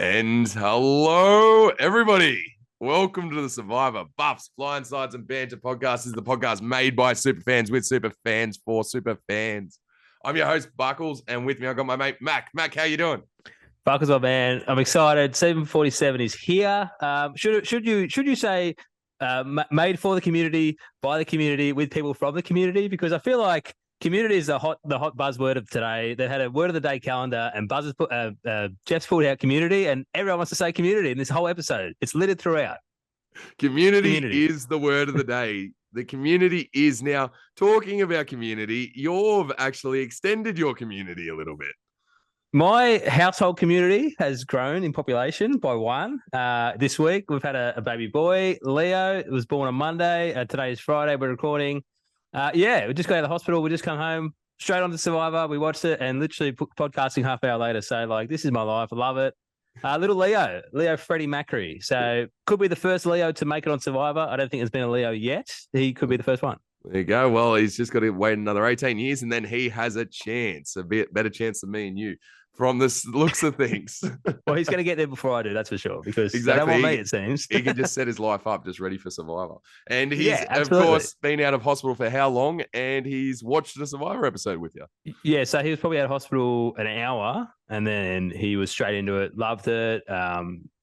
And hello, everybody. Welcome to the Survivor Buffs, Blindsides, and Banter podcast. This is the podcast made by superfans with superfans for superfans. I'm your host, Buckles, and with me I've got my mate, Mac. Mac, how you doing? Buckles, my man. I'm excited. 747 is here. Should you say made for the community, by the community, with people from the community? Because I feel like community is the hot buzzword of today. They had a word of the day calendar, and Jeff's pulled out community, and everyone wants to say community in this whole episode. It's littered throughout. Community is the word of the day. The community is now talking about community. You've actually extended your community a little bit. My household community has grown in population by one. This week, we've had a baby boy, Leo. It was born on Monday. Today is Friday. We're recording. We just got out of the hospital. We just come home, straight on to Survivor. We watched it and literally podcasting half hour later. So, this is my life. I love it. Little Leo Freddie Macri. So, could be the first Leo to make it on Survivor. I don't think there's been a Leo yet. He could be the first one. There you go. Well, he's just got to wait another 18 years and then he has a chance, a bit better chance than me and you. From the looks of things. Well, he's going to get there before I do, that's for sure, because exactly. They don't want me, it seems. He can just set his life up, just ready for Survivor. And he's, of course, been out of hospital for how long? And he's watched the Survivor episode with you. Yeah, so he was probably out of hospital an hour, and then he was straight into it, loved it.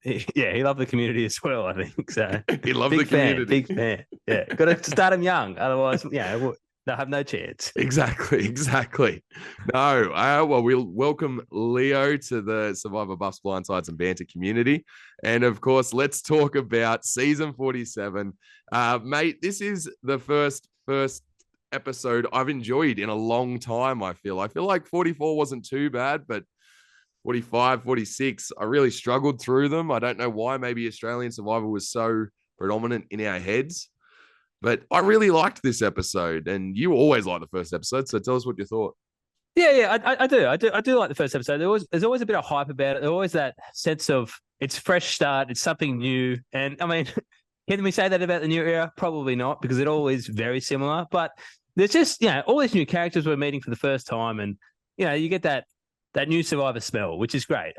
He loved the community as well, I think. So he loved the community. Big fan. Yeah, got to start him young. Otherwise, they'll have no chance. Exactly. No, well, we'll welcome Leo to the Survivor Buffs, Blindsides, and Banter community. And of course, let's talk about season 47. Mate, this is the first episode I've enjoyed in a long time, I feel. like 44 wasn't too bad, but 45, 46, I really struggled through them. I don't know why. Maybe Australian Survivor was so predominant in our heads. But I really liked this episode, and you always like the first episode. So tell us what you thought. Yeah, I do like the first episode. There's always a bit of hype about it. There's always that sense of it's fresh start, it's something new. And I mean, can we say that about the new era? Probably not, because it all is very similar. But there's just all these new characters we're meeting for the first time, and you get that new Survivor smell, which is great.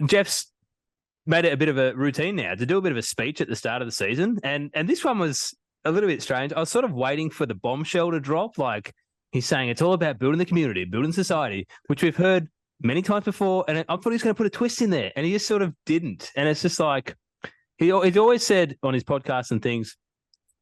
Jeff's made it a bit of a routine now to do a bit of a speech at the start of the season. And this one was a little bit strange. I was sort of waiting for the bombshell to drop. Like, he's saying it's all about building the community, building society, which we've heard many times before. And I thought he was going to put a twist in there, and he just sort of didn't. And it's just like, he's always said on his podcast and things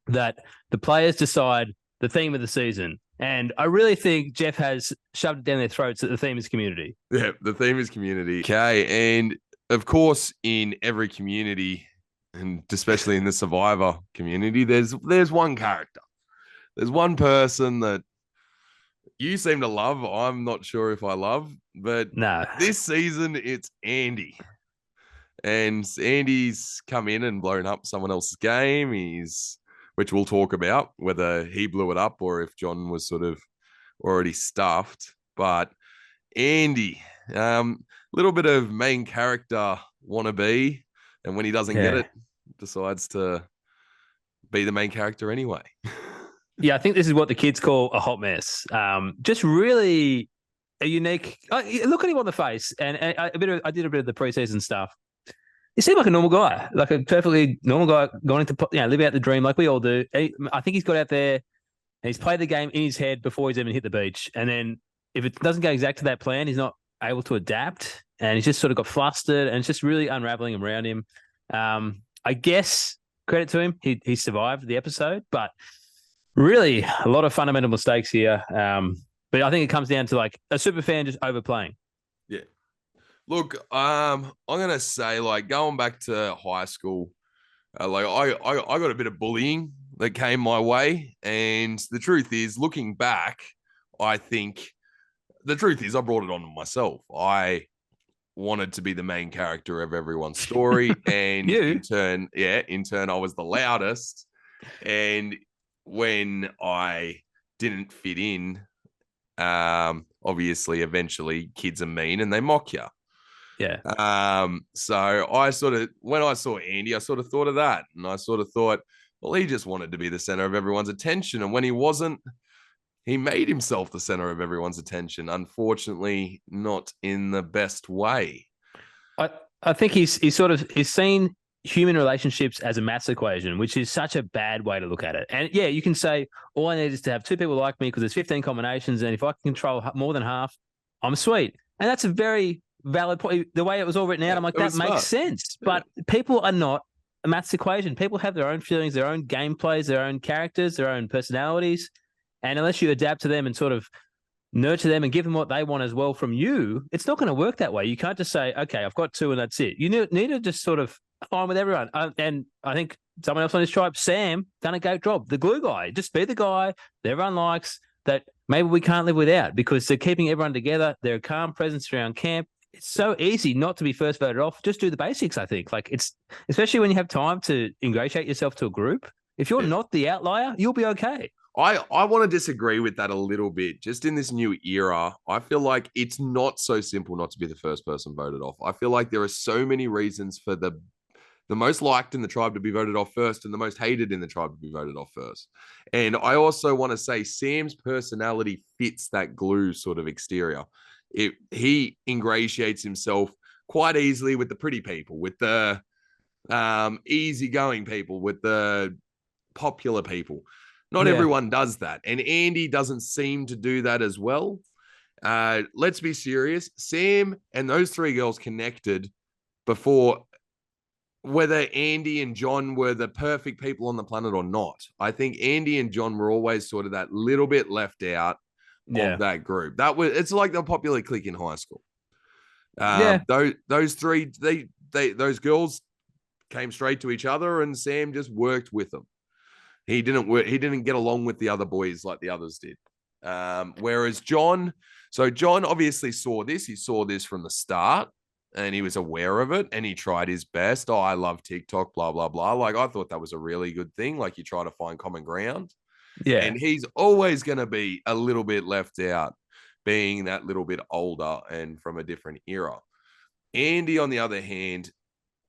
that the players decide the theme of the season. And I really think Jeff has shoved it down their throats that the theme is community. Yeah, the theme is community. Okay. And of course, in every community, and especially in the Survivor community, there's one character. There's one person that you seem to love. I'm not sure if I love, but no. This season it's Andy. And Andy's come in and blown up someone else's game. Which we'll talk about, whether he blew it up or if John was sort of already stuffed. But Andy, little bit of main character wannabe, and when he doesn't get it, decides to be the main character anyway. Yeah, I think this is what the kids call a hot mess. Just really a unique. Look at him on the face, and I did a bit of the preseason stuff. He seemed like a normal guy, like a perfectly normal guy going to live out the dream like we all do. I think he's got out there and he's played the game in his head before he's even hit the beach, and then if it doesn't go exact to that plan, he's not able to adapt, and he's just sort of got flustered, and it's just really unraveling around him. I guess credit to him, he survived the episode, but really a lot of fundamental mistakes here. But I think it comes down to like a super fan just overplaying. Yeah. Look, I'm gonna say, like, going back to high school, I got a bit of bullying that came my way, and the truth is, looking back, I think the truth is I brought it on myself. I wanted to be the main character of everyone's story, and in turn, I was the loudest. And when I didn't fit in, obviously, eventually, kids are mean and they mock you. Yeah. So I when I saw Andy, I sort of thought of that, and I sort of thought, well, he just wanted to be the center of everyone's attention, and when he wasn't, he made himself the center of everyone's attention. Unfortunately, not in the best way. I think he's seen human relationships as a maths equation, which is such a bad way to look at it. And yeah, you can say all I need is to have two people like me because there's 15 combinations, and if I can control more than half, I'm sweet. And that's a very valid point. The way it was all written out, I'm like, that makes sense. But people are not a maths equation. People have their own feelings, their own gameplays, their own characters, their own personalities, and unless you adapt to them and sort of nurture them and give them what they want as well from you, it's not going to work that way. You can't just say, okay, I've got two and that's it. You need to just sort of align with everyone. And I think someone else on his tribe, Sam, done a great job. The glue guy, just be the guy that everyone likes that maybe we can't live without because they're keeping everyone together. They're a calm presence around camp. It's so easy not to be first voted off. Just do the basics, I think. Like it's, especially when you have time to ingratiate yourself to a group. If you're not the outlier, you'll be okay. I want to disagree with that a little bit. Just in this new era, I feel like it's not so simple not to be the first person voted off. I feel like there are so many reasons for the most liked in the tribe to be voted off first and the most hated in the tribe to be voted off first. And I also want to say Sam's personality fits that glue sort of exterior. He ingratiates himself quite easily with the pretty people, with the easygoing people, with the popular people. Not everyone does that. And Andy doesn't seem to do that as well. Let's be serious. Sam and those three girls connected before whether Andy and John were the perfect people on the planet or not. I think Andy and John were always sort of that little bit left out of that group. It's like the popular clique in high school. Those three, those girls came straight to each other and Sam just worked with them. He didn't get along with the other boys like the others did. Whereas John obviously saw this. He saw this from the start and he was aware of it and he tried his best. Oh, I love TikTok, blah, blah, blah. Like, I thought that was a really good thing. Like, you try to find common ground. Yeah. And he's always going to be a little bit left out, being that little bit older and from a different era. Andy, on the other hand,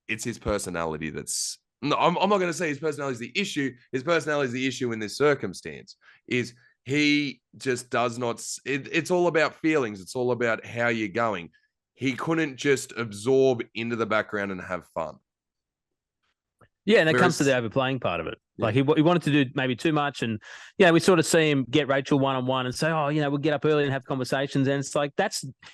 it's his personality that's... No, I'm not going to say his personality is the issue. His personality is the issue in this circumstance. Is he just does not... It's all about feelings. It's all about how you're going. He couldn't just absorb into the background and have fun. Yeah, and that comes to the overplaying part of it. Yeah. Like he wanted to do maybe too much. And, we sort of see him get Rachel one-on-one and say, oh, we'll get up early and have conversations. And it's like,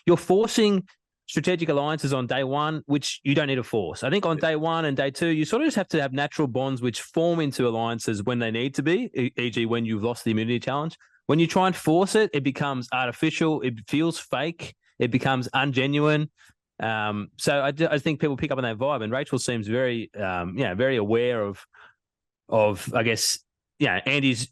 you're forcing strategic alliances on day one, which you don't need to force. I think on day one and day two, you sort of just have to have natural bonds which form into alliances when they need to be, e.g. when you've lost the immunity challenge. When you try and force it, it becomes artificial. It feels fake. It becomes ungenuine. So I think people pick up on that vibe, and Rachel seems very, very aware of I guess, Andy's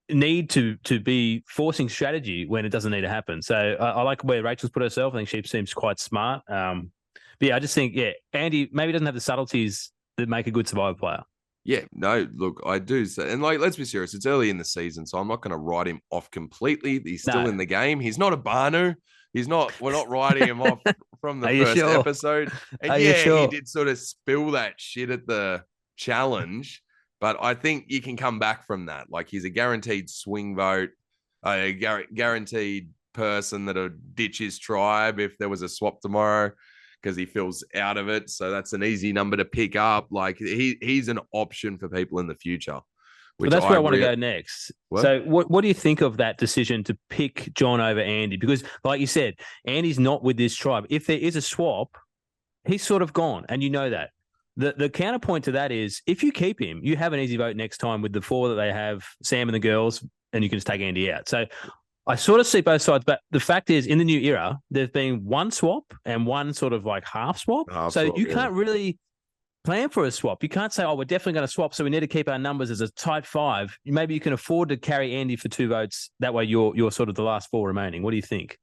need to be forcing strategy when it doesn't need to happen. So I like where Rachel's put herself. I think she seems quite smart. But I just think, Andy maybe doesn't have the subtleties that make a good survivor player. Yeah, no, look, I do. And let's be serious. It's early in the season, so I'm not going to write him off completely. He's still in the game. He's not a Banu. We're not writing him off from the first episode. And he did sort of spill that shit at the challenge. But I think you can come back from that. Like, he's a guaranteed swing vote, a guaranteed person that'll ditch his tribe if there was a swap tomorrow because he feels out of it. So that's an easy number to pick up. Like, he's an option for people in the future. Well, that's where I want to go next. What? So what do you think of that decision to pick John over Andy? Because like you said, Andy's not with this tribe. If there is a swap, he's sort of gone, and you know that. The counterpoint to that is if you keep him, you have an easy vote next time with the four that they have, Sam and the girls, and you can just take Andy out. So I sort of see both sides, but the fact is in the new era, there's been one swap and one sort of like half swap. You can't really plan for a swap. You can't say, oh, we're definitely going to swap, so we need to keep our numbers as a tight five. Maybe you can afford to carry Andy for two votes. That way you're sort of the last four remaining. What do you think?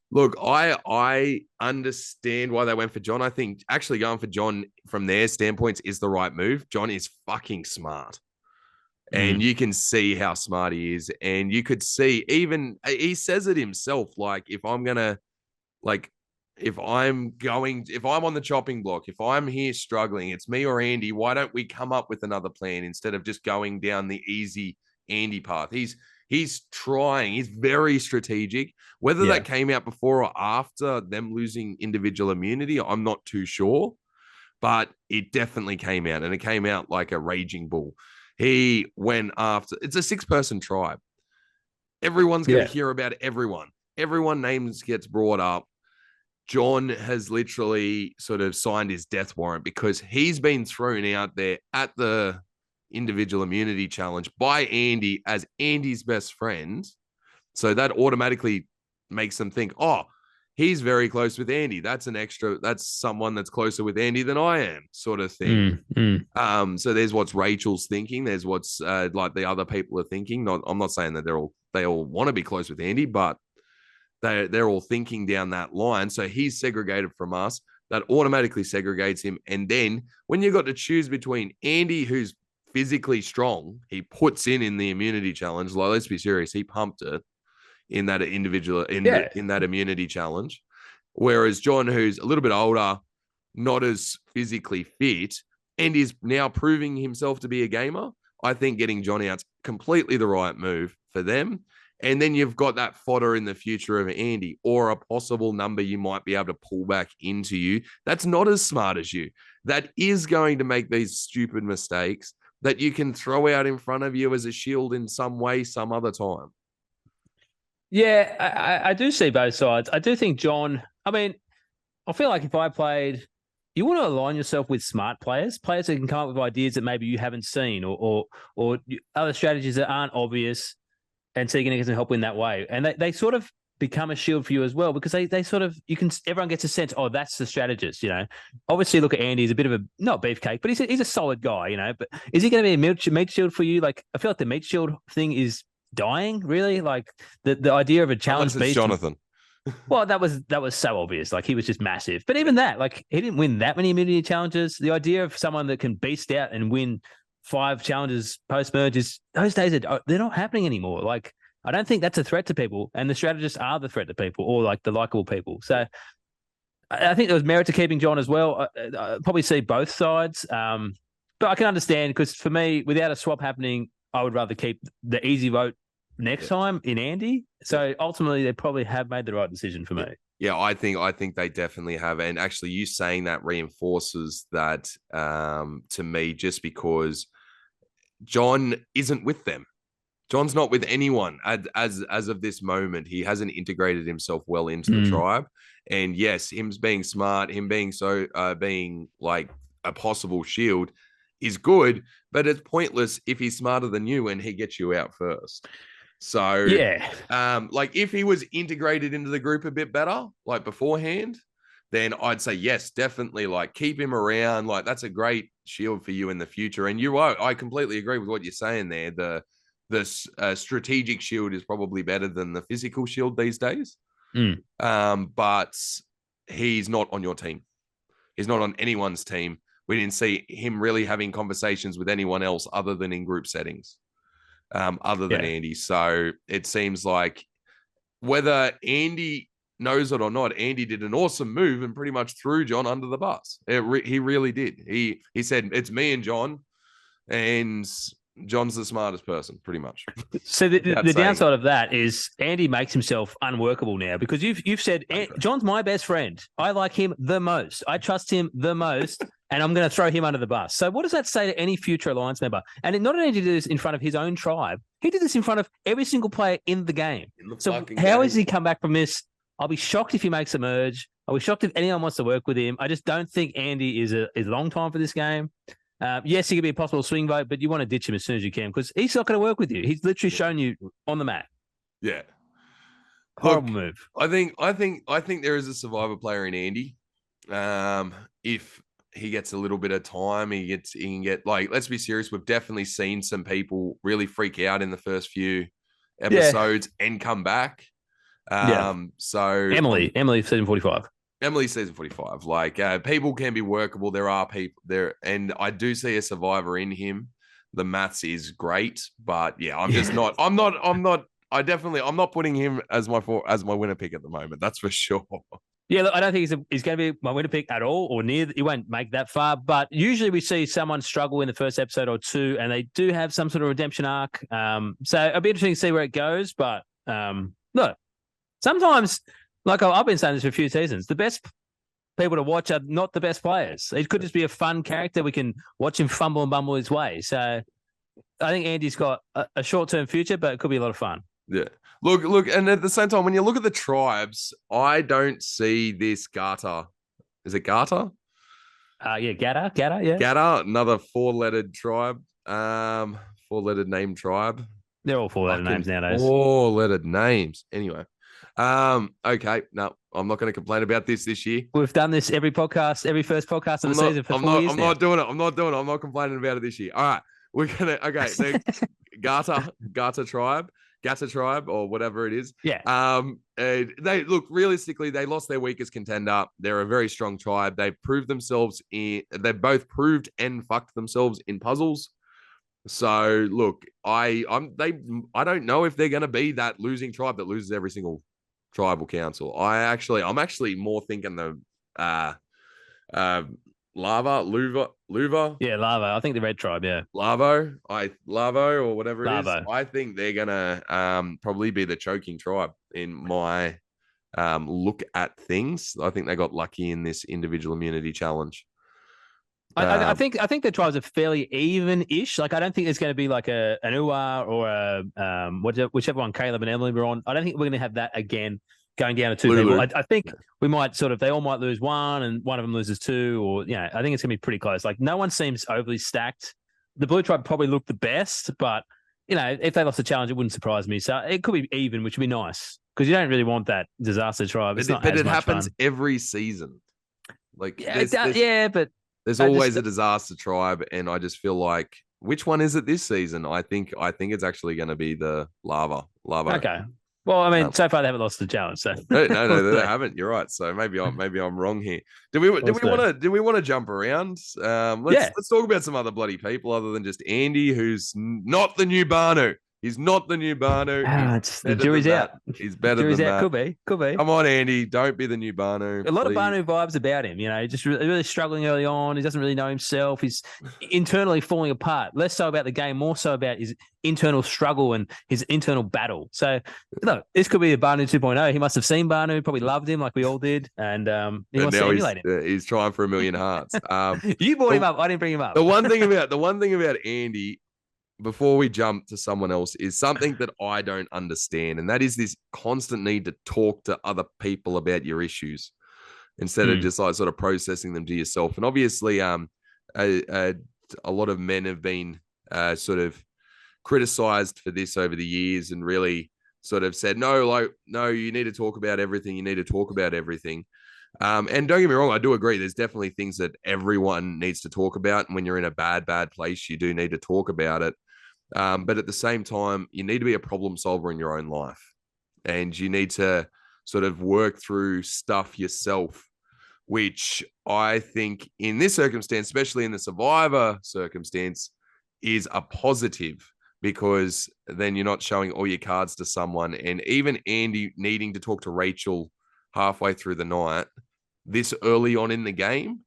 Look, I understand why they went for John. I think actually going for John from their standpoints is the right move. John is fucking smart. And you can see how smart he is. And you could see even, he says it himself, like, if I'm on the chopping block, if I'm here struggling, it's me or Andy, why don't we come up with another plan instead of just going down the easy Andy path? He's trying. He's very strategic. Whether that came out before or after them losing individual immunity, I'm not too sure. but it definitely came out, and it came out like a raging bull. He went after. It's a 6-person tribe. Everyone's going to hear about everyone. Everyone names gets brought up. John has literally sort of signed his death warrant because he's been thrown out there at the individual immunity challenge by Andy as Andy's best friend. So that automatically makes them think, oh, he's very close with Andy. That's someone that's closer with Andy than I am, sort of thing. So there's what's Rachel's thinking. There's what's like the other people are thinking. I'm not saying that they all want to be close with Andy, but they're all thinking down that line. So he's segregated from us. That automatically segregates him. And then when you got to choose between Andy, who's physically strong, he puts in the immunity challenge. Like, let's be serious, he pumped it in that individual in that immunity challenge. Whereas John, who's a little bit older, not as physically fit, and is now proving himself to be a gamer, I think getting John out's completely the right move for them. And then you've got that fodder in the future of Andy, or a possible number you might be able to pull back into you that's not as smart as you, that is going to make these stupid mistakes that you can throw out in front of you as a shield in some way, some other time. Yeah, I do see both sides. I do think John, I mean, I feel like if I played, you want to align yourself with smart players that can come up with ideas that maybe you haven't seen, or other strategies that aren't obvious. And so you're going to get some help in that way. And they sort of become a shield for you as well, because they sort of, everyone gets a sense, oh, that's the strategist, you know. Obviously, look at Andy, he's a bit of a, not beefcake, but he's a solid guy, you know. But is he going to be a meat shield for you? Like, I feel like the meat shield thing is dying, really. Like, the idea of a challenge beast. Jonathan. Well, that was so obvious. Like, he was just massive. But even that, like, he didn't win that many immunity challenges. The idea of someone that can beast out and win 5 challenges post-merge is, those days, they're not happening anymore. Like, I don't think that's a threat to people, and the strategists are the threat to people, or like the likable people. So I think there was merit to keeping John as well. I probably see both sides, but I can understand, because for me, without a swap happening, I would rather keep the easy vote next time in Andy. So ultimately, they probably have made the right decision for me. Yeah, I think they definitely have. And actually, you saying that reinforces that to me, just because John isn't with them. John's not with anyone as of this moment. He hasn't integrated himself well into the tribe. And yes, him being smart, him being being like a possible shield is good, but it's pointless if he's smarter than you and he gets you out first. So like if he was integrated into the group a bit better, like beforehand, then I'd say yes, definitely. Like, keep him around. Like, that's a great shield for you in the future. And I completely agree with what you're saying there. The strategic shield is probably better than the physical shield these days. But he's not on your team. He's not on anyone's team. We didn't see him really having conversations with anyone else other than in group settings, other than Andy. So it seems like, whether Andy knows it or not, Andy did an awesome move and pretty much threw John under the bus. He really did. He said, it's me and John, and John's the smartest person, pretty much. So the downside of that is Andy makes himself unworkable now, because you've said, John's my best friend. I like him the most. I trust him the most, and I'm going to throw him under the bus. So what does that say to any future Alliance member? And not only did he do this in front of his own tribe, he did this in front of every single player in the game. So how has he come back from this? I'll be shocked if he makes a merge. I'll be shocked if anyone wants to work with him. I just don't think Andy is a long time for this game. Yes, he could be a possible swing vote, but you want to ditch him as soon as you can, because he's not going to work with you. He's literally shown you on the mat. Yeah, horrible move. I think there is a survivor player in Andy. If he gets a little bit of time, he can get, like, let's be serious. We've definitely seen some people really freak out in the first few episodes and come back. So Emily season 45. Emily season 45. Like, people can be workable. There are people there, and I do see a survivor in him. The maths is great, but yeah, I'm just not. I'm not putting him as my winner pick at the moment. That's for sure. Yeah, look, I don't think he's going to be my winner pick at all, or near. He won't make that far. But usually we see someone struggle in the first episode or two, and they do have some sort of redemption arc. So it'll be interesting to see where it goes. But look, sometimes, like I've been saying this for a few seasons, the best people to watch are not the best players. It could just be a fun character. We can watch him fumble and bumble his way. So I think Andy's got a short-term future, but it could be a lot of fun. Yeah. Look, and at the same time, when you look at the tribes, I don't see this Gata. Is it Gata? Yeah, Gata, yeah. Gata, another four-lettered tribe. Four-lettered name tribe. They're all four-lettered names nowadays. Four-lettered names. Anyway. Okay. No, I'm not going to complain about this year. We've done this every first podcast of the season for 4 years. I'm not doing it. I'm not complaining about it this year. All right. We're gonna the Gata tribe or whatever it is. Yeah. They look realistically, they lost their weakest contender. They're a very strong tribe. They proved themselves they both proved and fucked themselves in puzzles. So look, I don't know if they're gonna be that losing tribe that loses every single tribal council. I'm actually more thinking the Luva. Yeah, Lavo. I think the Red Tribe, yeah. Lavo or whatever it Lavo. is. I think they're gonna probably be the choking tribe in my look at things. I think they got lucky in this individual immunity challenge. I think the tribes are fairly even-ish. Like, I don't think there's going to be like an UR or a whichever one Caleb and Emily were on. I don't think we're going to have that again going down to two people. I think we might they all might lose one and one of them loses two, or, I think it's going to be pretty close. Like, no one seems overly stacked. The Blue Tribe probably looked the best, but, if they lost the challenge, it wouldn't surprise me. So it could be even, which would be nice, because you don't really want that disaster tribe. But it happens every season. Like, but there's always a disaster tribe, and I just feel like, which one is it this season? I think it's actually going to be the Lava. Okay. Well, I mean, so far they haven't lost the challenge. So no, they haven't. You're right. So maybe I'm wrong here. Do we want to jump around? Let's talk about some other bloody people other than just Andy, who's not the new Banu. He's not the new Banu. The jury's out. He's better than that. Could be. Come on, Andy. Don't be the new Banu. A lot of Banu vibes about him. Just really struggling early on. He doesn't really know himself. He's internally falling apart. Less so about the game, more so about his internal struggle and his internal battle. So, look, this could be a Banu 2.0. He must have seen Banu, probably loved him like we all did, and he wants to emulate him. He's trying for 1 million hearts. You brought him up. I didn't bring him up. The one thing about Andy, before we jump to someone else, is something that I don't understand. And that is this constant need to talk to other people about your issues instead of just like sort of processing them to yourself. And obviously, a lot of men have been sort of criticized for this over the years and really sort of said, no, you need to talk about everything. You need to talk about everything. And don't get me wrong, I do agree. There's definitely things that everyone needs to talk about. And when you're in a bad place, you do need to talk about it. But at the same time, you need to be a problem solver in your own life, and you need to sort of work through stuff yourself, which I think in this circumstance, especially in the survivor circumstance, is a positive, because then you're not showing all your cards to someone. And even Andy needing to talk to Rachel halfway through the night, this early on in the game,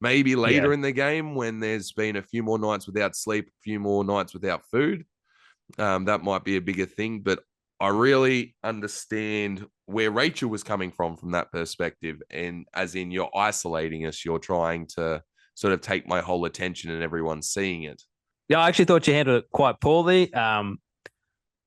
maybe later in the game when there's been a few more nights without sleep, a few more nights without food, that might be a bigger thing. But I really understand where Rachel was coming from that perspective. And as in, you're isolating us, you're trying to sort of take my whole attention and everyone's seeing it. Yeah, I actually thought you handled it quite poorly.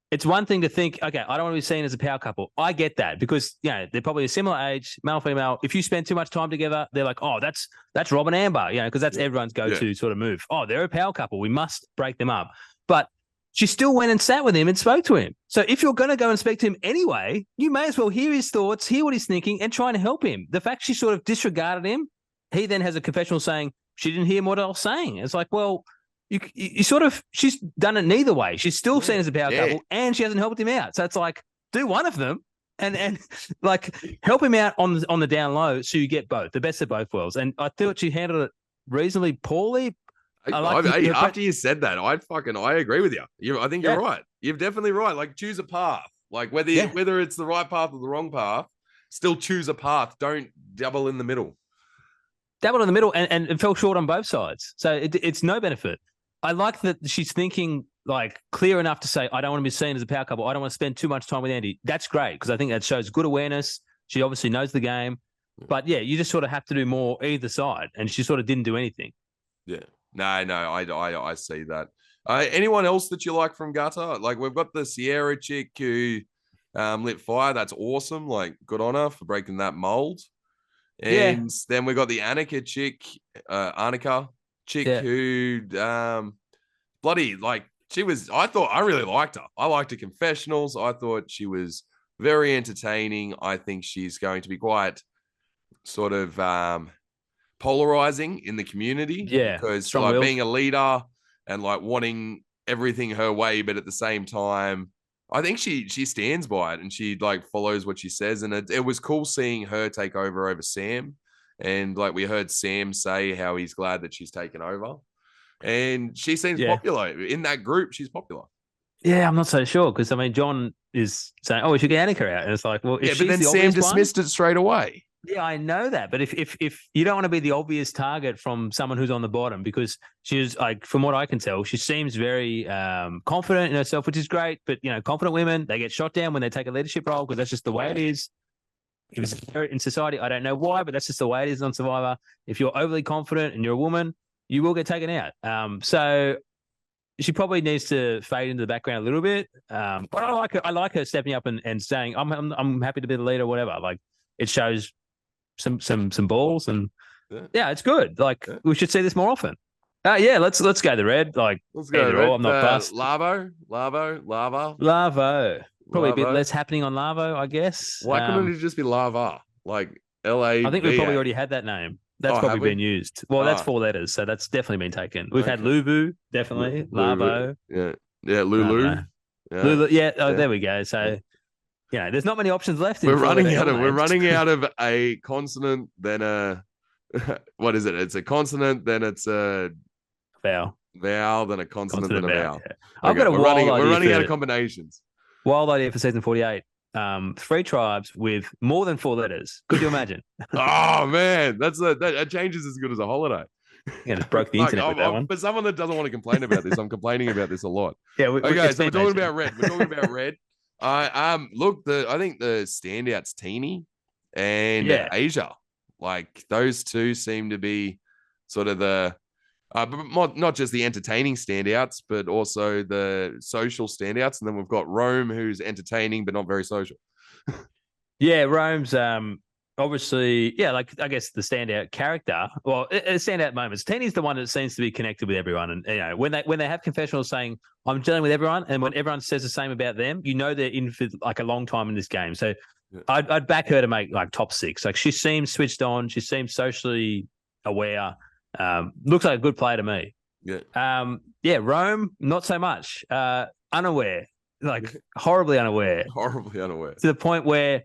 It's one thing to think, okay, I don't want to be seen as a power couple. I get that, because they're probably a similar age, male, female. If you spend too much time together, they're like, oh, that's Rob and Amber, because that's everyone's go-to sort of move. Oh, they're a power couple. We must break them up. But she still went and sat with him and spoke to him. So if you're going to go and speak to him anyway, you may as well hear his thoughts, hear what he's thinking, and try and help him. The fact she sort of disregarded him, he then has a confessional saying she didn't hear what I was saying. It's like, well, you sort of, she's done it neither way. She's still seen as a power couple, and she hasn't helped him out. So it's like, do one of them and like help him out on the down low, so you get both, the best of both worlds. And I thought she handled it reasonally poorly. After you said that, I agree with you. I think you're right. You're definitely right. Like, choose a path. Like, whether it's the right path or the wrong path, still choose a path. Don't double in the middle. Dabbled in the middle and it fell short on both sides. So it's no benefit. I like that she's thinking like clear enough to say, I don't want to be seen as a power couple. I don't want to spend too much time with Andy. That's great, because I think that shows good awareness. She obviously knows the game. But yeah, you just sort of have to do more either side, and she sort of didn't do anything. Yeah. No, I see that. Anyone else that you like from Gutter? Like we've got the Sierra chick who lit fire. That's awesome. Like good on her for breaking that mold. Yeah, And then we got the Annika chick yeah, who bloody like I really liked her. I liked her confessionals. I thought she was very entertaining. I think she's going to be quite sort of polarizing in the community yeah. because Strong like willed. being a leader and like wanting everything her way, but at the same time, I think she stands by it and she like follows what she says. And it was cool seeing her take over Sam. And like we heard Sam say how he's glad that she's taken over. And she seems Yeah, popular in that group. She's popular. yeah. I'm not so sure because I mean, John is saying, "Oh, we should get Annika out," and it's like, well, if Yeah, but she's then the Sam obvious one, dismissed it straight away. yeah, I know that. But if you don't want to be the obvious target from someone who's on the bottom, because she's like, from what I can tell, she seems very confident in herself, which is great. But confident women, they get shot down when they take a leadership role because that's just the way it is. If it's in society, I don't know why, but that's just the way it is on Survivor. If you're overly confident and you're a woman, you will get taken out. So she probably needs to fade into the background a little bit. But I like her. I like her stepping up and saying, "I'm happy to be the leader," or whatever. Like it shows some balls, and yeah, it's good. Like we should see this more often. Yeah, let's go the red. Like Let's go. either or, I'm not fussed. Lavo. Lavo. Probably a bit Lavo. less happening on Lavo, I guess. Why couldn't it just be Lava? Like LA. I think we probably already had that name. That's probably been used. Well, that's 4 letters, so that's definitely been taken. We've had Luvu, definitely. Lavo. Yeah. Lulu. Yeah. Lulu. Yeah. Oh, there we go. So, there's not many options left. We're running out of a consonant, then a what is it? It's a consonant, then it's a vowel, then a consonant, then a vowel. Yeah. I've got a we're running out of combinations. Wild idea for season 48. 3 tribes with more than 4 letters. Could you imagine? Oh man, that changes as good as a holiday. Yeah, just broke the internet with that one. But someone that doesn't want to complain about this, I'm complaining about this a lot. Yeah. Okay, so we're talking about red. Look, I think the standouts Teeny and Asia. Like those two seem to be sort of the not just the entertaining standouts, but also the social standouts. And then we've got Rome, who's entertaining but not very social. Yeah, Rome's obviously, like I guess the standout character. Well, standout moments. Teeny's the one that seems to be connected with everyone, and when they have confessionals saying I'm dealing with everyone, and when everyone says the same about them, they're in for like a long time in this game. So I'd back her to make like top 6. Like she seems switched on. She seems socially aware. Looks like a good player to me. Yeah. Rome, not so much. Unaware, like horribly unaware. Horribly unaware. To the point where,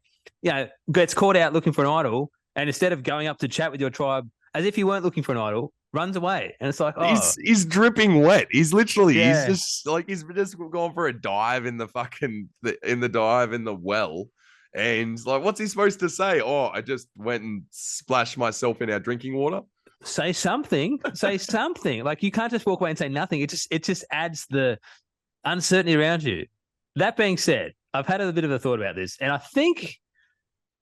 gets caught out looking for an idol, and instead of going up to chat with your tribe as if you weren't looking for an idol, runs away. And it's like, he's dripping wet. He's literally he's just gone for a dive in the fucking in the well. And like, what's he supposed to say? Oh, I just went and splashed myself in our drinking water. Say something. Say something. Like you can't just walk away and say nothing. It just adds the uncertainty around you. That being said, I've had a bit of a thought about this, and I think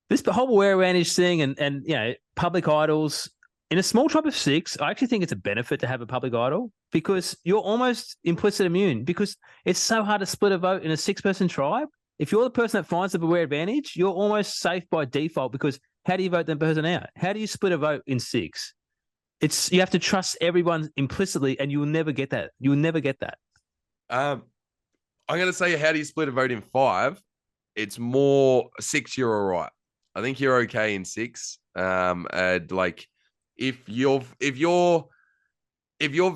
this whole aware advantage thing and public idols in a small tribe of 6, I actually think it's a benefit to have a public idol because you're almost implicit immune because it's so hard to split a vote in a 6-person tribe. If you're the person that finds the aware advantage, you're almost safe by default because how do you vote that person out? How do you split a vote in 6? You have to trust everyone implicitly, and you will never get that. You will never get that. I'm going to say, how do you split a vote in 5? It's more 6. You're all right. I think you're okay in 6. And like if you've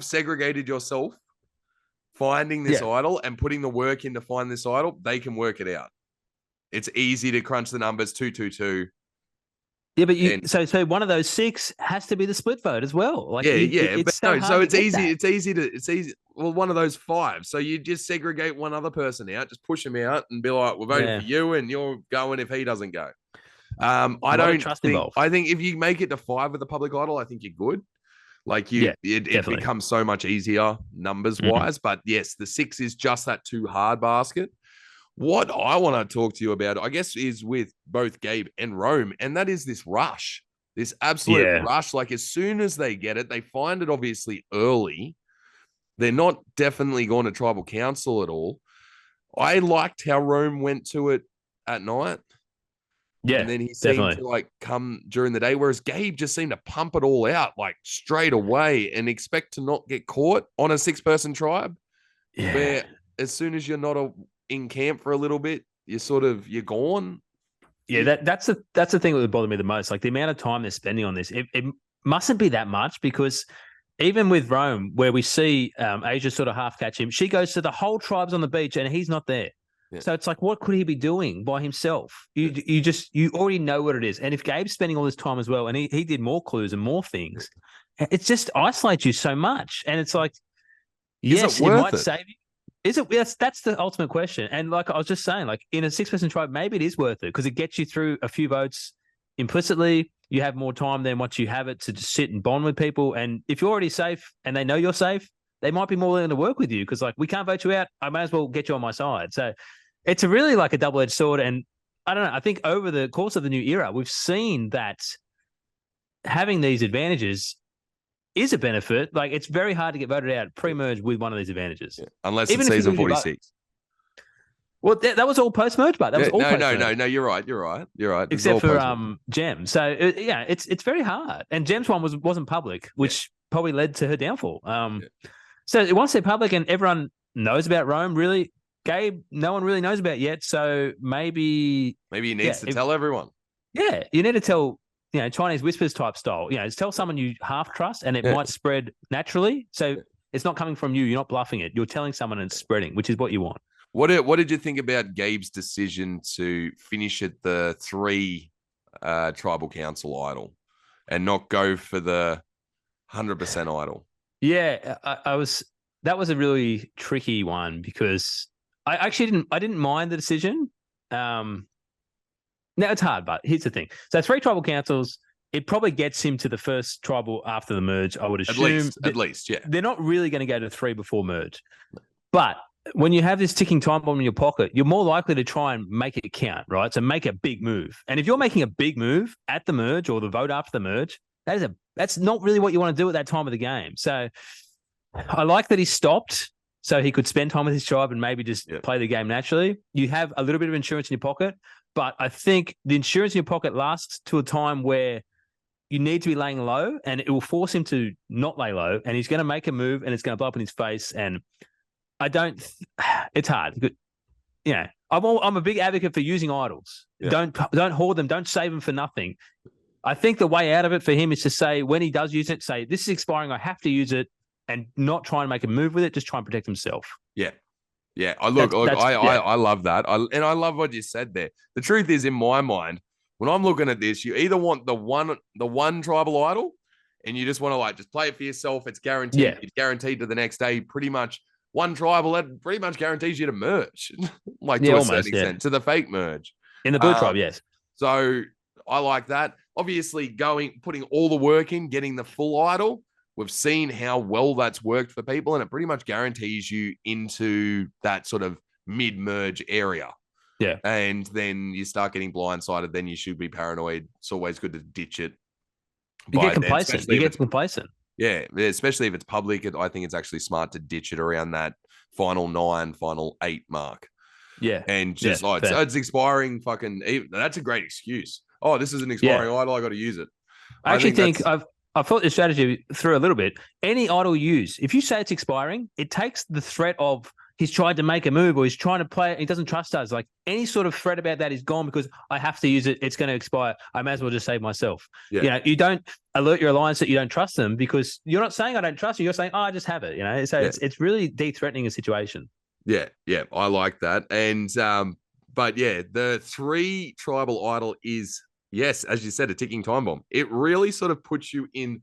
segregated yourself, finding this idol and putting the work in to find this idol, they can work it out. It's easy to crunch the numbers 2-2-2. Yeah, but so one of those 6 has to be the split vote as well. Like it's easy. Well, one of those 5. So you just segregate one other person out, just push him out, and be like, "We're voting for you, and you're going if he doesn't go." I think if you make it to 5 with the public idol, I think you're good. Like it becomes so much easier numbers wise. But yes, the 6 is just that too hard basket. What I want to talk to you about, I guess, is with both Gabe and Rome, and that is this rush, this absolute Yeah. rush. Like as soon as they get it, they find it obviously early. They're not definitely going to tribal council at all. I liked how Rome went to it at night. And Yeah, then he seemed definitely. to like come during the day, whereas Gabe just seemed to pump it all out like straight away and expect to not get caught on a 6-person tribe. Yeah. Where as soon as you're not in camp for a little bit, you're gone. Yeah, that's the thing that would bother me the most. Like the amount of time they're spending on this, it mustn't be that much because even with Rome, where we see Asia sort of half catch him, she goes to the whole tribes on the beach and he's not there. Yeah. So it's like, what could he be doing by himself? You already know what it is. And if Gabe's spending all this time as well, and he did more clues and more things, it just isolates you so much. And it's like, yes, it might save you. Is it? Yes, that's the ultimate question. And like I was just saying, like in a 6-person tribe, maybe it is worth it because it gets you through a few votes implicitly. You have more time than once you have it to just sit and bond with people. And if you're already safe and they know you're safe, they might be more willing to work with you because like we can't vote you out. I may as well get you on my side. So it's a really like a double-edged sword. And I don't know. I think over the course of the new era, we've seen that having these advantages is a benefit. Like it's very hard to get voted out pre-merge with one of these advantages. Yeah. Unless even it's season 46. Well, that was all post-merge, but that was all post-merge. No, you're right. Except for Gem. So yeah, it's very hard. And Gem's one wasn't public, which probably led to her downfall. So once they're public and everyone knows about Rome, really, Gabe, no one really knows about yet. So maybe he needs to tell everyone. Yeah, you need to tell. Chinese whispers type style. Tell someone you half trust and it might spread naturally. So it's not coming from you. You're not bluffing it. You're telling someone and it's spreading, which is what you want. What did you think about Gabe's decision to finish at the 3 tribal council idol and not go for the 100% idol? Yeah, that was a really tricky one because I didn't mind the decision. Now it's hard, but here's the thing. So 3 tribal councils, it probably gets him to the first tribal after the merge, I would assume. At least, yeah. They're not really going to go to 3 before merge. But when you have this ticking time bomb in your pocket, you're more likely to try and make it count, right? So make a big move. And if you're making a big move at the merge or the vote after the merge, that's not really what you want to do at that time of the game. So I like that he stopped so he could spend time with his tribe and maybe just play the game naturally. You have a little bit of insurance in your pocket. But I think the insurance in your pocket lasts to a time where you need to be laying low and it will force him to not lay low and he's going to make a move and it's going to blow up in his face. And it's hard. I'm a big advocate for using idols. Yeah. Don't hoard them. Don't save them for nothing. I think the way out of it for him is to say, when he does use it, say, this is expiring. I have to use it and not try and make a move with it. Just try and protect himself. Yeah. Yeah, I love that. I love what you said there. The truth is, in my mind, when I'm looking at this, you either want the one tribal idol, and you just want to just play it for yourself. It's guaranteed. Yeah. It's guaranteed to the next day. Pretty much one tribal that pretty much guarantees you to merge, to a certain extent, to the fake merge in the blue tribe. Yes. So I like that. Obviously, putting all the work in, getting the full idol. We've seen how well that's worked for people, and it pretty much guarantees you into that sort of mid-merge area. Yeah. And then you start getting blindsided, then you should be paranoid. It's always good to ditch it. You get complacent. Yeah, especially if it's public. I think it's actually smart to ditch it around that final 9, final 8 mark. Yeah. And just, it's expiring that's a great excuse. Oh, this is an expiring idol. I got to use it. I actually think I've thought this strategy through a little bit. Any idol use, if you say it's expiring, it takes the threat of he's tried to make a move or he's trying to play, he doesn't trust us. Like any sort of threat about that is gone because I have to use it. It's going to expire. I may as well just save myself. Yeah. You don't alert your alliance that you don't trust them because you're not saying I don't trust you. You're saying, I just have it. So it's really de-threatening a situation. Yeah. Yeah. I like that. And, but yeah, the 3 tribal idol is, yes, as you said, a ticking time bomb. It really sort of puts you in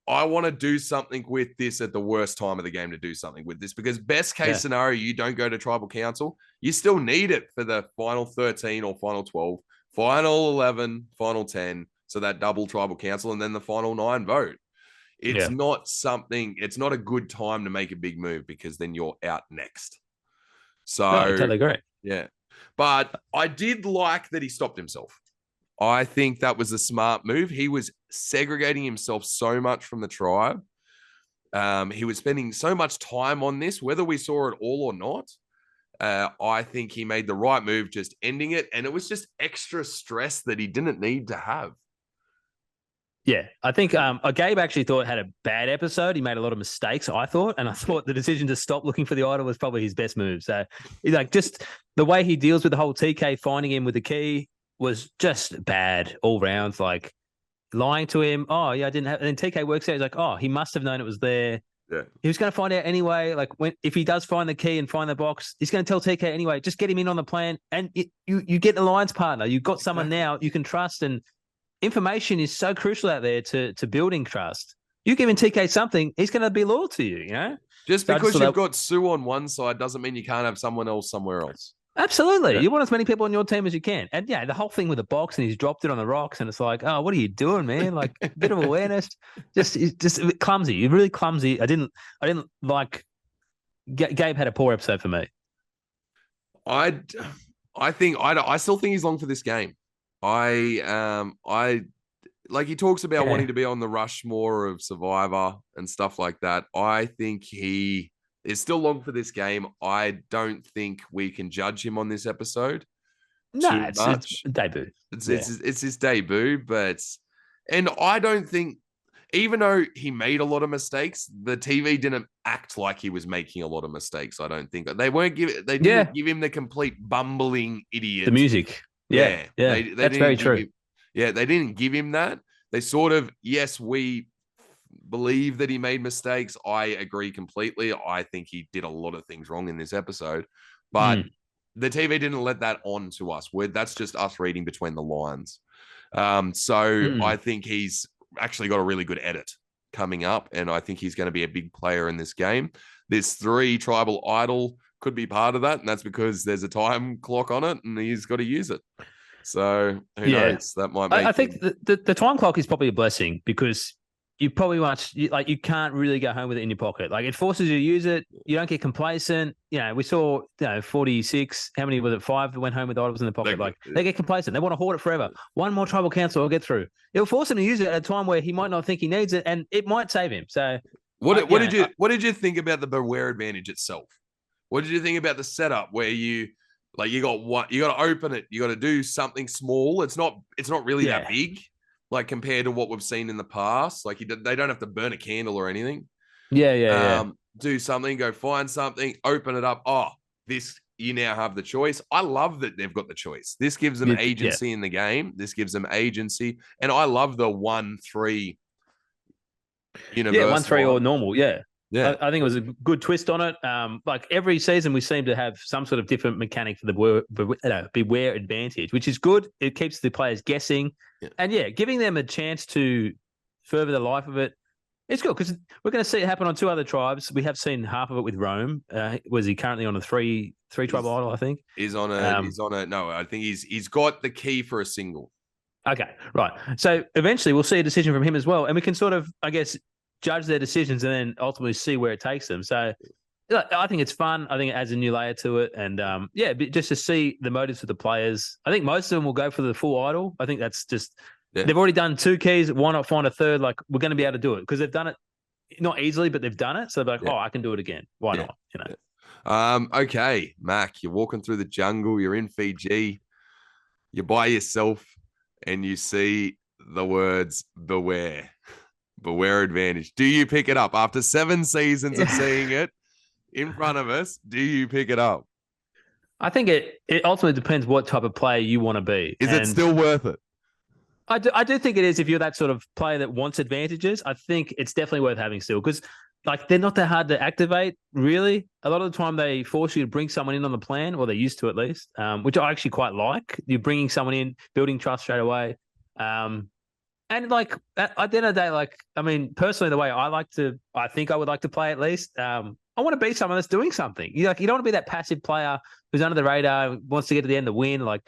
I want to do something with this at the worst time of the game to do something with this because best case scenario, you don't go to tribal council. You still need it for the final 13 or final 12, final 11, final 10. So that double tribal council and then the final 9 vote. It's not a good time to make a big move because then you're out next. So No, I totally agree. yeah, but I did like that he stopped himself. I think that was a smart move. He was segregating himself so much from the tribe. He was spending so much time on this, whether we saw it all or not. I think he made the right move, just ending it. And it was just extra stress that he didn't need to have. Yeah, I think Gabe actually thought it had a bad episode. He made a lot of mistakes, I thought, and I thought the decision to stop looking for the idol was probably his best move. So, like, just the way he deals with the whole TK finding him with the key was just bad all round. Like, lying to him, oh, yeah, I didn't have, and then TK works out, he's like, oh, he must have known it was there. Yeah. He was going to find out anyway. Like, if he does find the key and find the box, he's going to tell TK anyway. Just get him in on the plan, and you get an alliance partner. You've got someone now you can trust, and information is so crucial out there to building trust. You giving TK something, he's going to be loyal to you, you know? Just because you've got Sue on one side doesn't mean you can't have someone else somewhere else. Absolutely. Yeah. You want as many people on your team as you can. And yeah, the whole thing with the box and he's dropped it on the rocks and it's like, oh, what are you doing, man? Like a bit of awareness. Just a bit clumsy. You're really clumsy. I didn't like Gabe had a poor episode for me. I still think he's long for this game. I like he talks about wanting to be on the Rushmore of Survivor and stuff like that. I think he is still long for this game. I don't think we can judge him on this episode. No, it's debut. It's his debut, and I don't think, even though he made a lot of mistakes, the TV didn't act like he was making a lot of mistakes. I don't think they didn't give him the complete bumbling idiot. The music. Yeah. That's very true. They didn't give him that. They sort of, yes, we believe that he made mistakes. I agree completely. I think he did a lot of things wrong in this episode, but the TV didn't let that on to us. That's just us reading between the lines. I think he's actually got a really good edit coming up, and I think he's going to be a big player in this game. This 3 tribal idol could be part of that, and that's because there's a time clock on it, and he's got to use it. So who knows? That might make. I think the time clock is probably a blessing because you probably you can't really go home with it in your pocket. Like it forces you to use it. You don't get complacent. You know, we saw 46. How many was it? 5 that went home with idols in the pocket. They get complacent. They want to hoard it forever. One more tribal council will get through. It'll force him to use it at a time where he might not think he needs it, and it might save him. So what did you think about the Beware advantage itself? What did you think about the setup where you got to open it, you got to do something small. It's not really that big, like compared to what we've seen in the past. Like they don't have to burn a candle or anything. Do something, go find something, open it up. Oh, you now have the choice. I love that they've got the choice. This gives them agency in the game. This gives them agency, and I love the 1-3 universe. 1-3 or normal. Yeah. I think it was a good twist on it. Like every season, we seem to have some sort of different mechanic for the Beware advantage, which is good. It keeps the players guessing, and giving them a chance to further the life of it. It's good because we're going to see it happen on 2 other tribes. We have seen half of it with Rome. Was he currently on a three tribal idol? I think he's on a. No, I think he's got the key for a single. Okay, right. So eventually, we'll see a decision from him as well, and we can sort of, I guess, judge their decisions and then ultimately see where it takes them. So I think it's fun. I think it adds a new layer to it. And just to see the motives of the players. I think most of them will go for the full idol. I think that's just, they've already done 2 keys. Why not find a third? Like we're going to be able to do it because they've done it not easily, but they've done it. So they're like, I can do it again. Why not? You know? Okay, Mac, you're walking through the jungle. You're in Fiji. You're by yourself and you see the words Beware. Beware advantage. Do you pick it up after 7 seasons of seeing it in front of us? Do you pick it up? I think it ultimately depends what type of player you want to be. Is it still worth it? I do think it is. If you're that sort of player that wants advantages, I think it's definitely worth having still because like they're not that hard to activate. Really, a lot of the time they force you to bring someone in on the plan, or they used to at least, which I actually quite like. You're bringing someone in, building trust straight away. And like at the end of the day, like, I mean, personally, the way I think I would like to play at least, I want to be someone that's doing something. You don't want to be that passive player who's under the radar, wants to get to the end to win. Like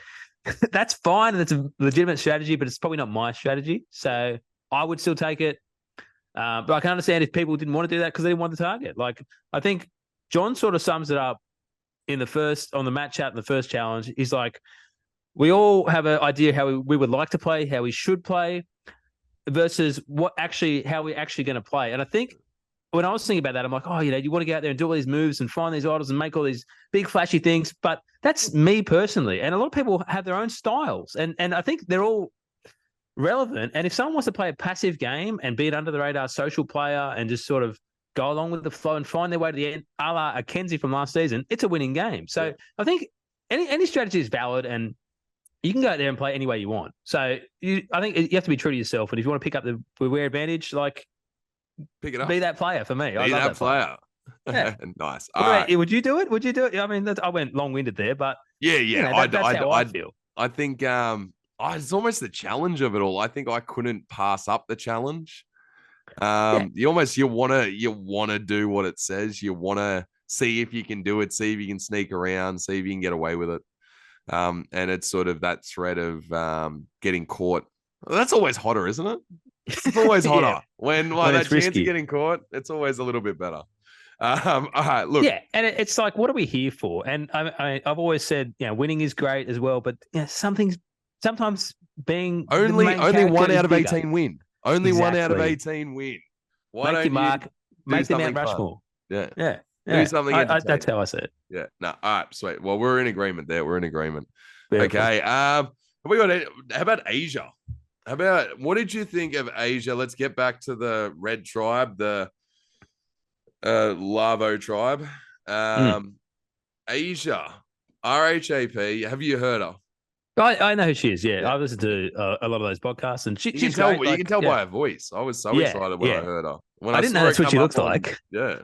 that's fine. And it's a legitimate strategy, but it's probably not my strategy. So I would still take it. But I can understand if people didn't want to do that because they didn't want the target. Like I think John sort of sums it up on the match out in the first challenge. He's like, we all have an idea how we would like to play, how we should play, versus how we're actually going to play. And I think when I was thinking about that, I'm like, oh, you want to go out there and do all these moves and find these idols and make all these big flashy things. But that's me personally. And a lot of people have their own styles. And I think they're all relevant. And if someone wants to play a passive game and be an under the radar social player and just sort of go along with the flow and find their way to the end, a la a Kenzie from last season, it's a winning game. So I think any strategy is valid, and you can go out there and play any way you want. So I think you have to be true to yourself. And if you want to pick up the wear advantage, like, pick it up. Be that player for me. Be I love that player. Yeah. Nice. All right. Would you do it? Would you do it? I mean, I went long-winded there, but that's how I feel. I think it's almost the challenge of it all. I think I couldn't pass up the challenge. You want to do what it says. You want to see if you can do it, see if you can sneak around, see if you can get away with it. And it's sort of that threat of getting caught. That's always hotter, isn't it? It's always hotter when that chance of getting caught. It's always a little bit better. All right, look. Yeah, and it's like, what are we here for? And I've always said, winning is great as well, but sometimes being only 1 out of 18 win. Only exactly. 1 out of 18 win. Why make your mark, make them Mount Rushmore. Yeah. Do something. That's how I see it. Yeah. No. All right. Sweet. Well, we're in agreement there. We're in agreement. Beautiful. Okay. How about Asia? What did you think of Asia? Let's get back to the Red Tribe, the Lavo Tribe. Asia, RHAP. Have you heard her? I know who she is. Yeah, I listened to a lot of those podcasts, and she's great. You can tell by her voice. I was so excited when I heard her. I didn't know that's what she looks like. Yeah.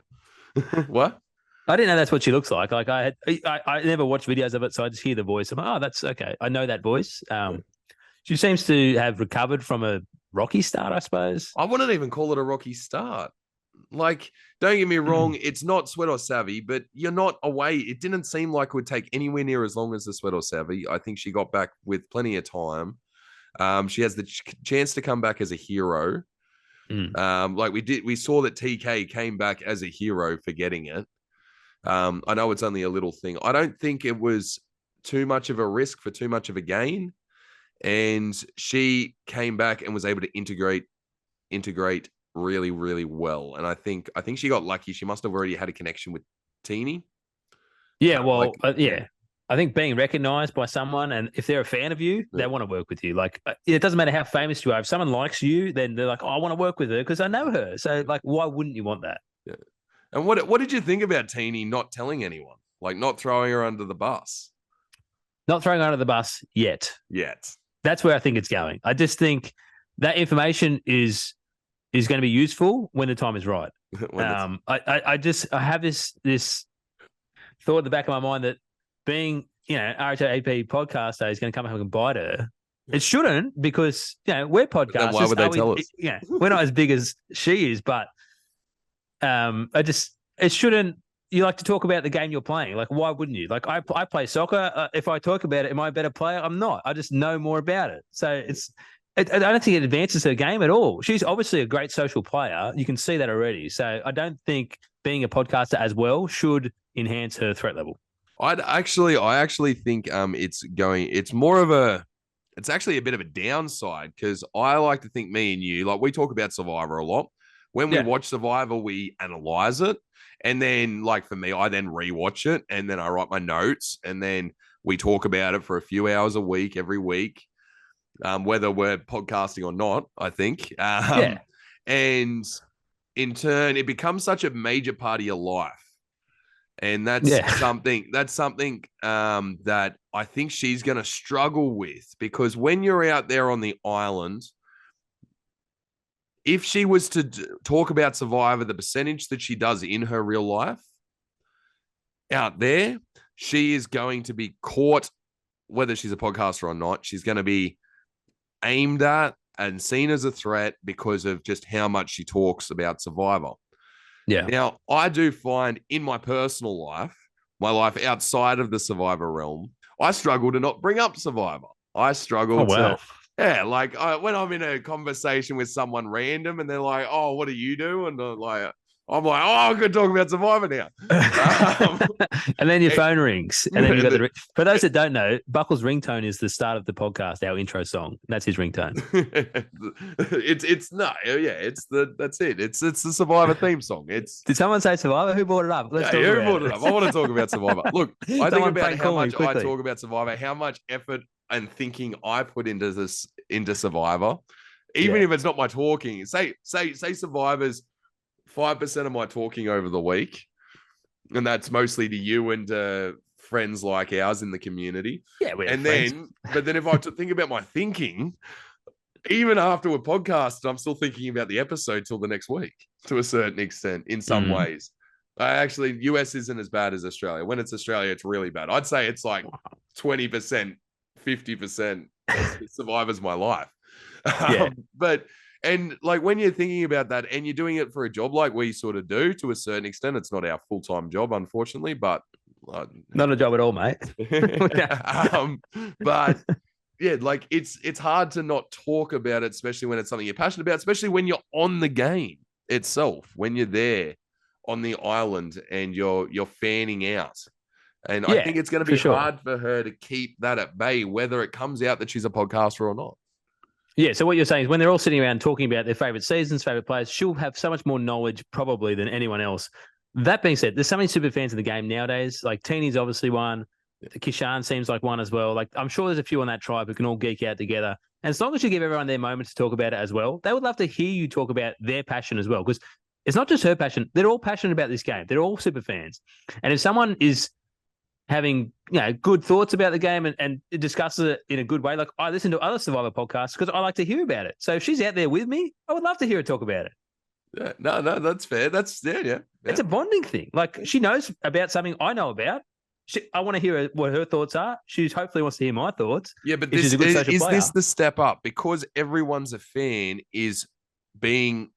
What? I didn't know that's what she looks like. Like I never watched videos of it, so I just hear the voice. I'm like, oh, that's okay. I know that voice. She seems to have recovered from a rocky start, I suppose. I wouldn't even call it a rocky start. Like, don't get me wrong, it's not Sweat or Savvy, but you're not away. It didn't seem like it would take anywhere near as long as the Sweat or Savvy. I think she got back with plenty of time. She has the chance to come back as a hero. We saw that TK came back as a hero for getting it. I know it's only a little thing. I don't think it was too much of a risk for too much of a gain. And she came back and was able to integrate really, really well. And I think she got lucky. She must have already had a connection with Teeny. Yeah, I think being recognized by someone, and if they're a fan of you, they want to work with you. Like, it doesn't matter how famous you are. If someone likes you, then they're like, oh, I want to work with her because I know her. So, like, why wouldn't you want that? Yeah. And what did you think about Teeny not telling anyone? Like, not throwing her under the bus? Not throwing her under the bus yet. That's where I think it's going. I just think that information is going to be useful when the time is right. I have this thought at the back of my mind that being, RHAP podcast day is going to come up and bite her. It shouldn't, because, we're podcasters. Then why would they tell us? We're not as big as she is, but it shouldn't. You like to talk about the game you're playing. Like, why wouldn't you? Like, I play soccer. If I talk about it, am I a better player? I'm not. I just know more about it. So I don't think it advances her game at all. She's obviously a great social player. You can see that already. So I don't think being a podcaster as well should enhance her threat level. I actually think it's actually a bit of a downside, because I like to think, me and you, like, we talk about Survivor a lot. When we watch Survivor, we analyze it. And then, like, for me, I then rewatch it, and then I write my notes, and then we talk about it for a few hours a week, every week, whether we're podcasting or not, I think. And in turn, it becomes such a major part of your life. And that's something that I think she's going to struggle with, because when you're out there on the island, if she was to talk about Survivor, the percentage that she does in her real life out there, she is going to be caught, whether she's a podcaster or not. She's going to be aimed at and seen as a threat because of just how much she talks about Survivor. Yeah. Now, I do find in my personal life, my life outside of the Survivor realm, I struggle to not bring up Survivor. I struggle to... Yeah, like when I'm in a conversation with someone random and they're like, oh, what do you do? And I'm like, I'm like, oh, I could talk about Survivor now. And then your phone rings, and then you got the. For those that don't know, Buckle's ringtone is the start of the podcast, our intro song. That's his ringtone. That's it. It's the Survivor theme song. Did someone say Survivor? Who brought it up? Let's talk who about brought it up? I want to talk about Survivor. Look, I think about how much I talk about Survivor, how much effort and thinking I put into Survivor, even if it's not my talking. Say Survivor's 5% of my talking over the week, and that's mostly to you and friends like ours in the community. Yeah, but then if I think about my thinking, even after a podcast, I'm still thinking about the episode till the next week to a certain extent. In some ways, actually, US isn't as bad as Australia. When it's Australia, it's really bad. I'd say it's like 20%, 50%. Survivor's my life. And like when you're thinking about that and you're doing it for a job like we sort of do to a certain extent, it's not our full-time job, unfortunately, but not a job at all, mate. But yeah, like it's hard to not talk about it, especially when it's something you're passionate about, especially when you're on the game itself, when you're there on the island and you're fanning out. And I think it's going to be hard for her to keep that at bay, whether it comes out that she's a podcaster or not. Yeah, so what you're saying is when they're all sitting around talking about their favourite seasons, favourite players, she'll have so much more knowledge probably than anyone else. That being said, there's so many super fans in the game nowadays. Like Teeny's obviously one. Kishan seems like one as well. Like I'm sure there's a few on that tribe who can all geek out together. And as long as you give everyone their moment to talk about it as well, they would love to hear you talk about their passion as well. Because it's not just her passion. They're all passionate about this game. They're all super fans. And if someone is having good thoughts about the game and discusses it in a good way. Like I listen to other Survivor podcasts because I like to hear about it. So if she's out there with me, I would love to hear her talk about it. Yeah, no, that's fair. That's yeah. It's a bonding thing. Like she knows about something I know about. I want to hear what her thoughts are. She hopefully wants to hear my thoughts. Yeah, but is this the step up? Because everyone's a fan is being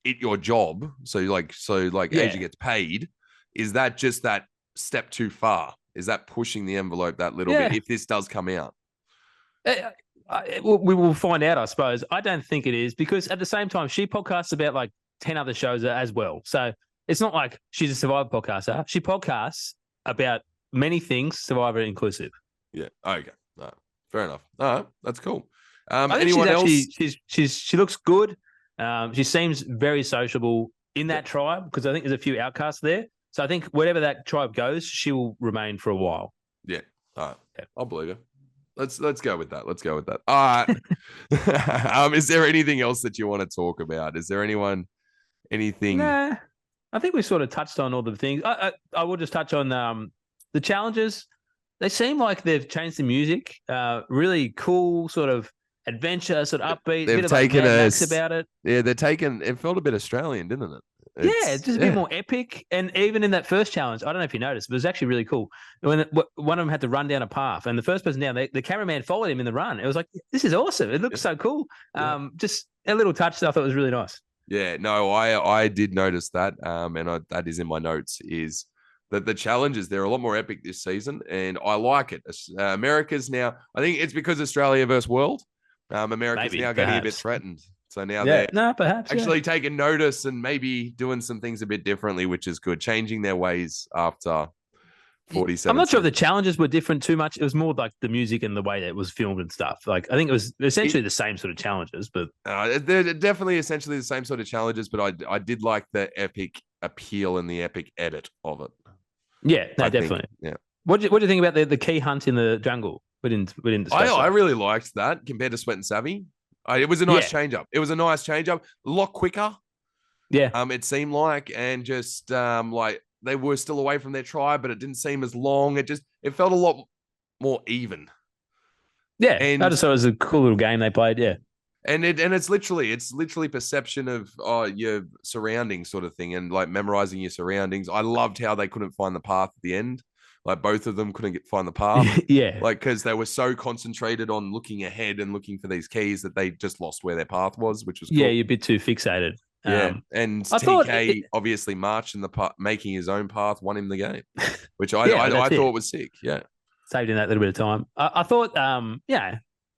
at your job. So Asia gets paid. Is that just that step too far? Is that pushing the envelope that little bit if this does come out? We will find out, I suppose. I don't think it is because at the same time, she podcasts about like 10 other shows as well. So it's not like she's a Survivor podcaster. She podcasts about many things, Survivor inclusive. Yeah. Okay. No, fair enough. All right. That's cool. Anyone else? She looks good. She seems very sociable in that tribe because I think there's a few outcasts there. So I think wherever that tribe goes, she will remain for a while. Yeah. All right. Yeah. I'll believe her. Let's go with that. Let's go with that. All right. Is there anything else that you want to talk about? Is there anything? Nah. I think we sort of touched on all the things. I will just touch on the challenges. They seem like they've changed the music. Really cool sort of adventure, sort of upbeat. They've taken us about it. Yeah, it felt a bit Australian, didn't it? It's just a bit more epic. And even in that first challenge, I don't know if you noticed, but it was actually really cool. When one of them had to run down a path and the first person down, the cameraman followed him in the run. It was like, this is awesome. It looks so cool. Just a little touch that I thought was really nice. Yeah, no, I did notice that. And that is in my notes is that the challenges, they're a lot more epic this season. And I like it. America's now, I think it's because Australia versus world. America's now getting a bit threatened. So now they're actually taking notice and maybe doing some things a bit differently, which is good. Changing their ways after 47. I'm not sure if the challenges were different too much. It was more like the music and the way that it was filmed and stuff. Like I think it was essentially the same sort of challenges, but they're definitely essentially the same sort of challenges. But I did like the epic appeal and the epic edit of it. Yeah, no, definitely. Yeah. What do you think about the key hunt in the jungle? We didn't discuss I really liked that compared to Sweat and Savvy. It was a nice change up. It was a nice change up, a lot quicker. Yeah. It seemed like, and just like they were still away from their tribe, but it didn't seem as long. It felt a lot more even. Yeah, and I just thought it was a cool little game they played. Yeah. And it's literally perception of your surroundings sort of thing, and like memorizing your surroundings. I loved how they couldn't find the path at the end. Like both of them couldn't find the path. Yeah. Like because they were so concentrated on looking ahead and looking for these keys that they just lost where their path was, which was cool. Yeah, you're a bit too fixated. Yeah, and TK obviously marched in the making his own path, won him the game, which I thought was sick. Yeah, saved in that little bit of time. I thought,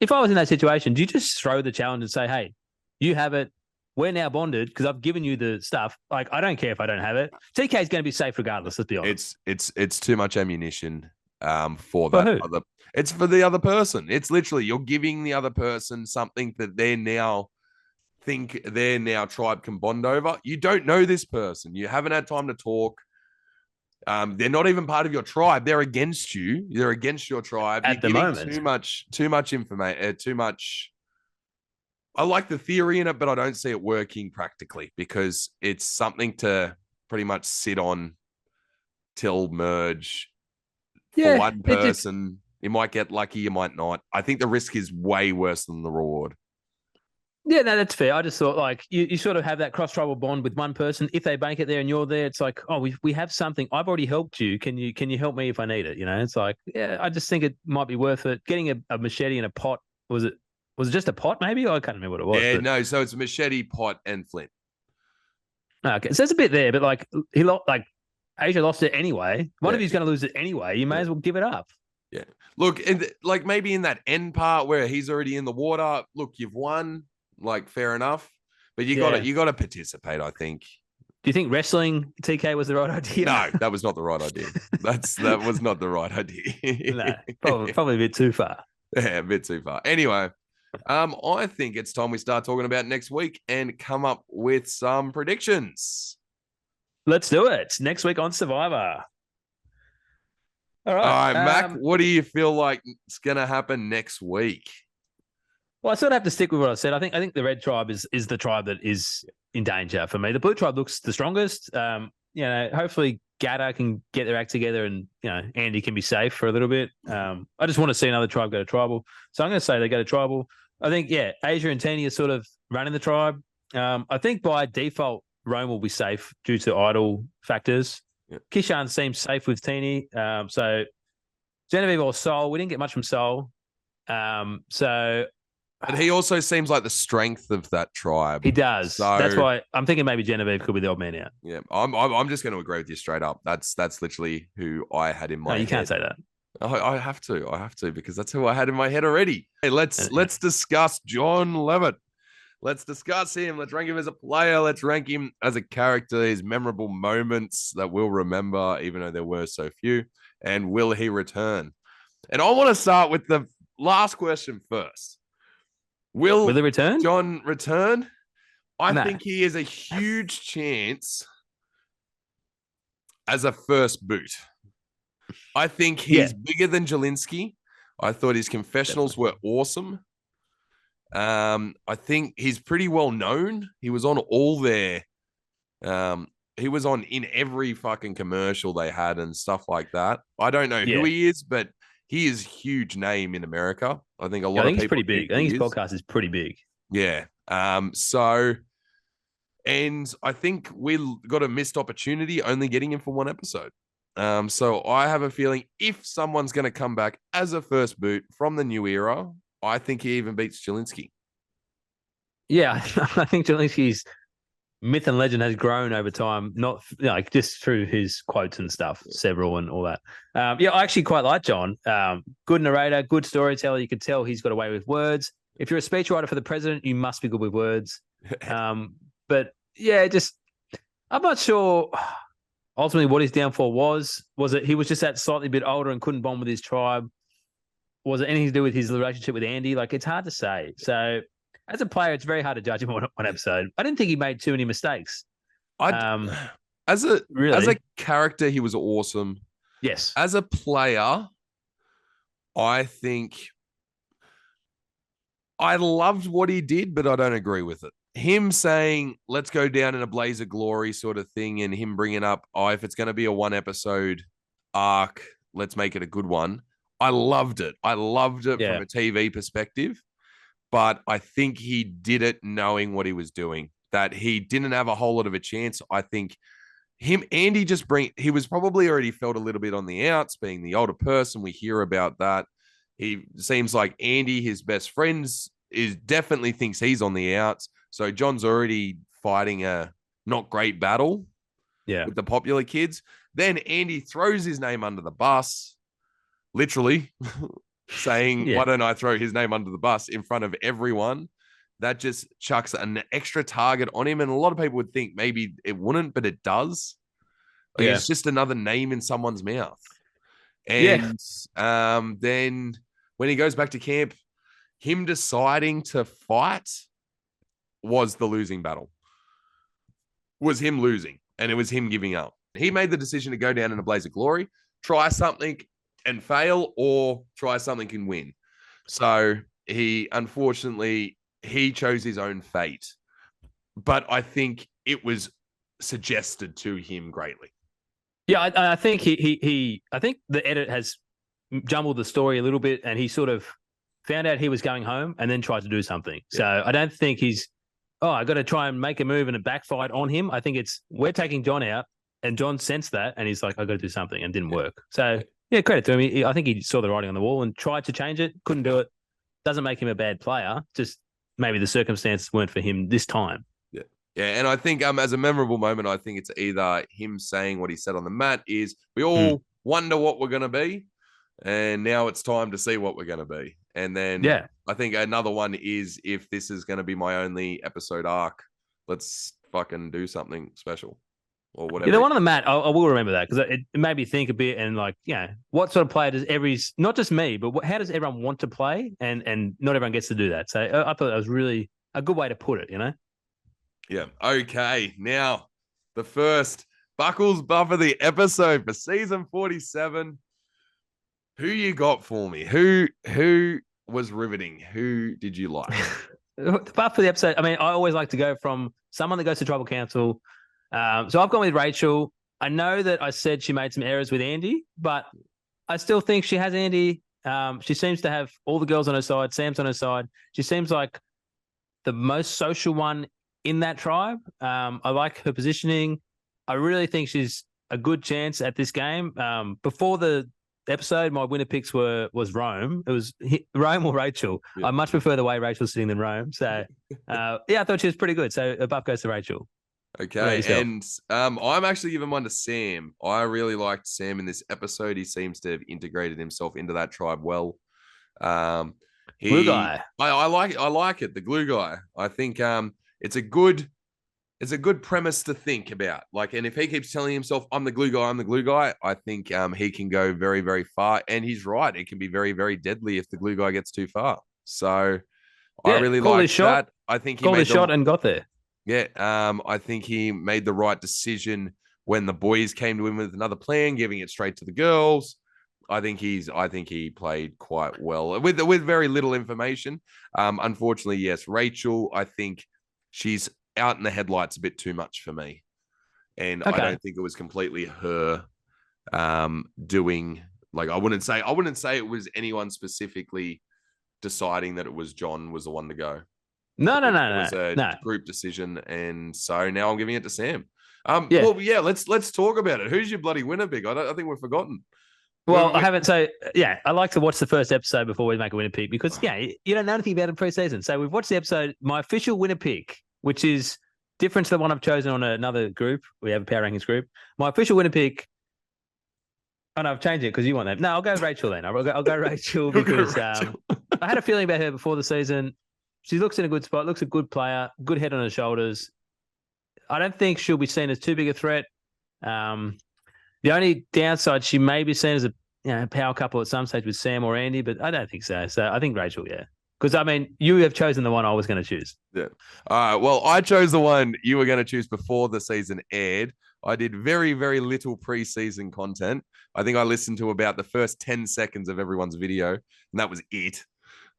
if I was in that situation, do you just throw the challenge and say, "Hey, you have it. we're now bonded because I've given you the stuff. Like, I don't care if I don't have it. TK is going to be safe regardless. Let's be honest. It's too much ammunition for For that who? other. It's for the other person. It's literally you're giving the other person something that they now think their now tribe can bond over. You don't know this person. You haven't had time to talk. They're not even part of your tribe. They're against you. They're against your tribe. At the You're giving moment. too much information. Too much. I like the theory in it, but I don't see it working practically because it's something to pretty much sit on till merge for Yeah, one person. You might get lucky, you might not. I think the risk is way worse than the reward. yeah, no, that's fair. I just thought like you sort of have that cross tribal bond with one person. If they bank it there and you're there, it's like, oh, we have something. I've already helped you. Can you help me if I need it? You know, it's like, yeah, I just think it might be worth it. Getting a machete and a pot. Was it just a pot? Maybe I can't remember what it was. Yeah, but... no. So it's a machete, pot, and flint. Okay, so there's a bit there, but like Asia lost it anyway. One Yeah. of you's going to lose it anyway. You may as well give it up. Yeah. Look, and like maybe in that end part where he's already in the water. Look, you've won. Like fair enough, but you got to participate. I think. Do you think wrestling TK was the right idea? No, that was not the right idea. That was not the right idea. No, probably a bit too far. Yeah, a bit too far. Anyway, I think it's time we start talking about next week and come up with some predictions. Let's do it next week on Survivor. All right, Mac, what do you feel like is going to happen next week? Well, I sort of have to stick with what I said. I think the red tribe is the tribe that is in danger for me. The blue tribe looks the strongest. Hopefully Gata can get their act together and, Andy can be safe for a little bit. I just want to see another tribe go to tribal. So I'm going to say they go to tribal. I think, Asia and Teeny are sort of running the tribe. I think by default, Rome will be safe due to idol factors. Yeah. Kishan seems safe with Teeny. So Genevieve or Sol, we didn't get much from Sol. But he also seems like the strength of that tribe. He does. So, that's why I'm thinking maybe Genevieve could be the odd man out. Yeah, I'm just going to agree with you straight up. That's literally who I had in my head. No, you can't say that. I have to because that's who I had in my head already. Hey, let's discuss John Levitt. Let's discuss him. Let's rank him as a player. Let's rank him as a character. His memorable moments that we'll remember, even though there were so few. And will he return? And I want to start with the last question first. Will he return? John return? I think he is a huge chance as a first boot. I think he's bigger than Jelinski. I thought his confessionals were awesome. I think he's pretty well known. He was on all their he was on in every fucking commercial they had and stuff like that. I don't know who he is, but he is a huge name in America. I think a lot of people. He's pretty big. I think his podcast is pretty big. Yeah. And I think we got a missed opportunity only getting him for one episode. So I have a feeling if someone's going to come back as a first boot from the new era, I think he even beats Jelinski. Yeah, I think Jelinski's myth and legend has grown over time, not just through his quotes and stuff, several and all that. I actually quite like John. Good narrator, good storyteller. You could tell he's got a way with words. If you're a speechwriter for the president, you must be good with words. But yeah, I'm not sure ultimately what his downfall was. Was it he was just that slightly bit older and couldn't bond with his tribe? Was it anything to do with his relationship with Andy? Like, it's hard to say. So as a player, it's very hard to judge him on one episode. I didn't think he made too many mistakes. As a character, he was awesome. Yes. As a player, I think I loved what he did, but I don't agree with it. Him saying, let's go down in a blaze of glory sort of thing, and him bringing up, if it's going to be a one episode arc, let's make it a good one. I loved it. From a TV perspective, but I think he did it knowing what he was doing, that he didn't have a whole lot of a chance. I think Andy he was probably already felt a little bit on the outs, being the older person. We hear about that. He seems like Andy, his best friends, definitely thinks he's on the outs. So John's already fighting a not great battle with the popular kids. Then Andy throws his name under the bus, literally saying, why don't I throw his name under the bus in front of everyone? that just chucks an extra target on him. And a lot of people would think maybe it wouldn't, but it does. Like, Yeah. it's just another name in someone's mouth. Yeah. And then when he goes back to camp, him deciding to fight was the losing battle. Was him losing, and it was him giving up. He made the decision to go down in a blaze of glory, try something and fail, or try something and win. So he, unfortunately, he chose his own fate. But I think it was suggested to him greatly. Yeah, I think I think the edit has jumbled the story a little bit, and he sort of found out he was going home and then tried to do something. Yeah. So I don't think I got to try and make a move and a backfight on him. I think we're taking John out, and John sensed that, and he's like, I got to do something, and didn't work. So yeah, credit to him. I think he saw the writing on the wall and tried to change it, couldn't do it. Doesn't make him a bad player. Just maybe the circumstances weren't for him this time. Yeah, and I think as a memorable moment, I think it's either him saying what he said on the mat is, we all wonder what we're going to be, and now it's time to see what we're going to be. And then I think another one is, if this is going to be my only episode arc, let's fucking do something special or whatever. Yeah, the one on the mat, I will remember that, because it made me think a bit, and like, what sort of player does not just me, but how does everyone want to play? And not everyone gets to do that. So I thought that was really a good way to put it, Yeah. Okay. Now, the first Buckles Buff of the episode for season 47. Who you got for me? Who was riveting? Who did you like? The buff for the episode, I mean, I always like to go from someone that goes to Tribal Council. So I've gone with Rachel. I know that I said she made some errors with Andy, but I still think she has Andy. She seems to have all the girls on her side. Sam's on her side. She seems like the most social one in that tribe. I like her positioning. I really think she's a good chance at this game. Before the episode, my winner picks was Rome. It was Rome or Rachel. Yeah. I much prefer the way Rachel's sitting than Rome. So, I thought she was pretty good. So, a buff goes to Rachel. Okay, and I'm actually giving one to Sam. I really liked Sam in this episode. He seems to have integrated himself into that tribe well. Glue guy. I like it. The glue guy. I think it's a good premise to think about. Like, and if he keeps telling himself, I'm the glue guy, I think he can go very, very far. And he's right. It can be very, very deadly if the glue guy gets too far. So I really like that. I think he called his shot and got there. Yeah. I think he made the right decision when the boys came to him with another plan, giving it straight to the girls. I think he played quite well with very little information. Unfortunately, yes, Rachel, I think she's out in the headlights a bit too much for me. And I don't think it was completely her doing, like, I wouldn't say it was anyone specifically deciding that it was John was the one to go. No. It was a group decision. And so now I'm giving it to Sam. Let's talk about it. Who's your bloody winner, Big? I think we've forgotten. Well, I haven't. So, I like to watch the first episode before we make a winner pick, because, you don't know anything about it pre-season. So we've watched the episode. My official winner pick, which is different to the one I've chosen on another group. We have a Power Rankings group. My official winner pick. Oh, no, I've changed it because you want that. No, I'll go Rachel then. I'll go Rachel because I had a feeling about her before the season. She looks in a good spot, looks a good player, good head on her shoulders. I don't think she'll be seen as too big a threat. The only downside, she may be seen as a power couple at some stage with Sam or Andy, but I don't think so. So I think Rachel, Because, I mean, you have chosen the one I was going to choose. Yeah. All right. Well, I chose the one you were going to choose before the season aired. I did very, very little pre-season content. I think I listened to about the first 10 seconds of everyone's video, and that was it.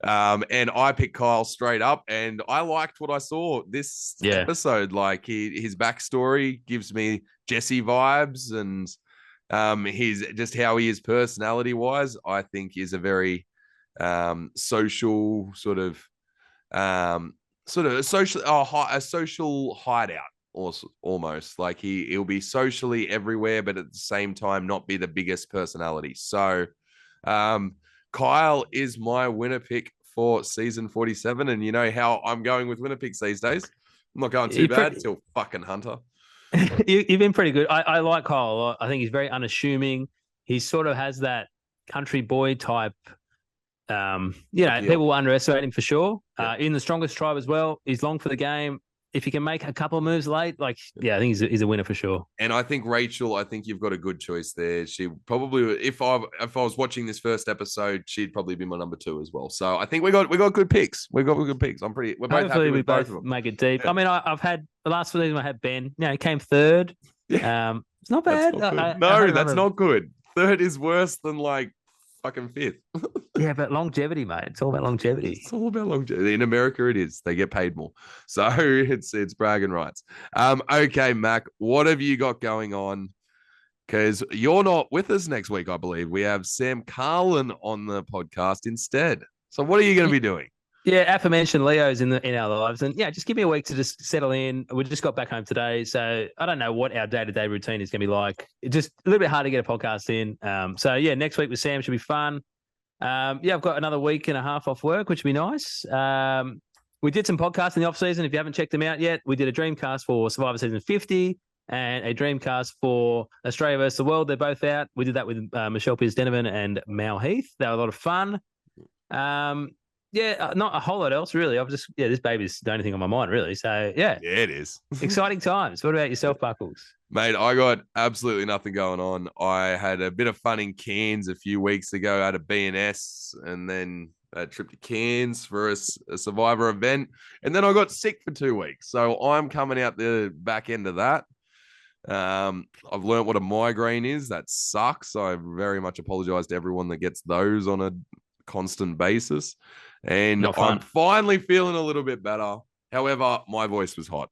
And I picked Kyle straight up, and I liked what I saw this episode. Like, his backstory gives me Jesse vibes, and his just how he is personality wise, I think is a very social a social hideout, almost like he'll be socially everywhere, but at the same time not be the biggest personality. So Kyle is my winner pick for season 47, and you know how I'm going with winner picks these days. I'm not going too bad till fucking Hunter. You've been pretty good. I like Kyle a lot. I think he's very unassuming. He sort of has that country boy type People underestimate him for sure. In the strongest tribe as well. He's long for the game. If he can make a couple of moves late, I think he's a winner for sure. And I think Rachel, I think you've got a good choice there. She probably, if I was watching this first episode, she'd probably be my number 2 as well. So I think we got good picks. We're good picks. We're both Hopefully happy with we both both of them. make it deep. I mean, I've had the last season. I had Ben. He came third. Yeah. It's not bad. That's not good. Third is worse than fucking 5th. Yeah, but longevity, mate. It's all about longevity. It's all about longevity. In America, it is. They get paid more. So it's bragging rights. Okay, Mac, what have you got going on? Because you're not with us next week, I believe. We have Sam Carlin on the podcast instead. So what are you going to be doing? Yeah, aforementioned Leo's in our lives. And just give me a week to just settle in. We just got back home today. So I don't know what our day-to-day routine is going to be like. It's just a little bit hard to get a podcast in. Next week with Sam should be fun. I've got another week and a half off work, which would be nice. We did some podcasts in the off-season. If you haven't checked them out yet, we did a Dreamcast for Survivor Season 50 and a Dreamcast for Australia vs. the World. They're both out. We did that with Michelle Pierce-Denovan and Mal Heath. They were a lot of fun. Not a whole lot else, really. This baby's the only thing on my mind, really. So, yeah. Yeah, it is. Exciting times. What about yourself, Buckles? Mate, I got absolutely nothing going on. I had a bit of fun in Cairns a few weeks ago. I had a BNS and then a trip to Cairns for a Survivor event. And then I got sick for 2 weeks. So I'm coming out the back end of that. I've learned what a migraine is. That sucks. I very much apologize to everyone that gets those on a constant basis. And I'm finally feeling a little bit better. However, my voice was hot.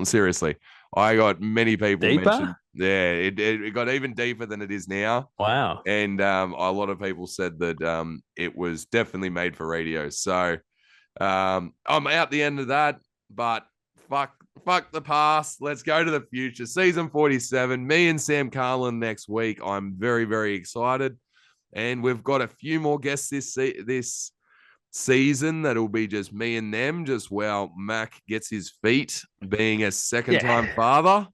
Seriously. I got many people mentioned. Yeah, it got even deeper than it is now. Wow. And a lot of people said that it was definitely made for radio. So I'm out the end of that, but fuck the past. Let's go to the future. Season 47, me and Sam Carlin next week. I'm very, very excited. And we've got a few more guests this season that'll be just me and them, just while Mac gets his feet being a second-time father.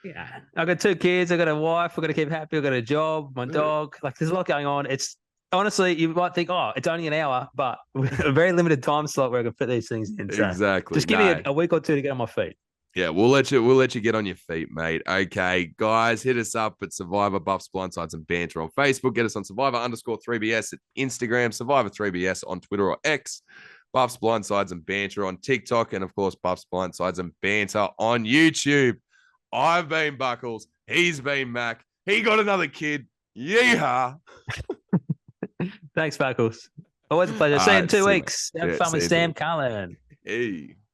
Yeah. I've got 2 kids. I've got a wife. I've got to keep happy. I've got a job, my dog. There's a lot going on. It's honestly, you might think, it's only an hour, but a very limited time slot where I can fit these things in. So exactly. Just give me a week or 2 to get on my feet. Yeah, we'll let you get on your feet, mate. Okay, guys, hit us up at Survivor Buffs, Blindsides, and Banter on Facebook. Get us on Survivor_3BS at Instagram, Survivor3BS on Twitter or X, Buffs, Blindsides, and Banter on TikTok, and of course, Buffs, Blindsides, and Banter on YouTube. I've been Buckles. He's been Mac. He got another kid. Yeehaw. Thanks, Buckles. Always a pleasure. See you in 2 weeks. Have fun with Sam Carlin. Hey.